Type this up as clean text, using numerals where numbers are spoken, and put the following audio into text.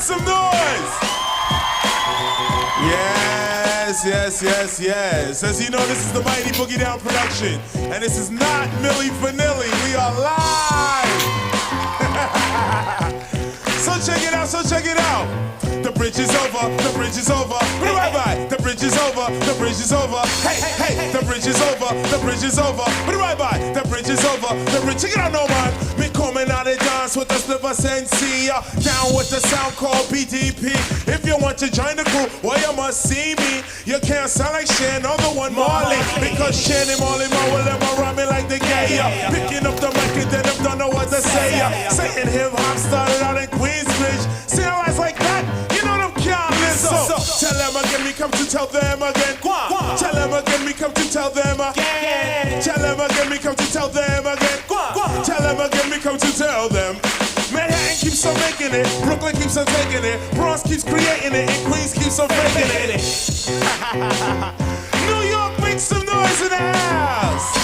some noise. Yes. As you know, this is the Mighty Boogie Down production. And this is not Milli Vanilli. We are live. So check it out. The bridge is over. The bridge is over. Bye. The bridge is over. The bridge is over. Hey. The bridge is over. The bridge is over. Bye. The bridge is over. The bridge. Check it out, no man. Me coming out of dance with the Sliver Sensi. Down with the sound called BDP. If you want to join the crew, well, you must see me. You can't sound like Shan or the one Marley. Because Shan and Marley will ever rhyme me like the gay. Picking up the mic and then I don't know what to say. Saying hip hop started out in Queensbridge. See how I like that? You know them can't listen. So tell them again, me come to tell them again. Tell them again, me come to tell them again. Tell them again, me come to tell them again. Tell them again, me come to tell them. Manhattan keeps on making it, Brooklyn keeps on taking it, Bronx keeps creating it, and Queens keeps on faking it. New York makes some noise in the house.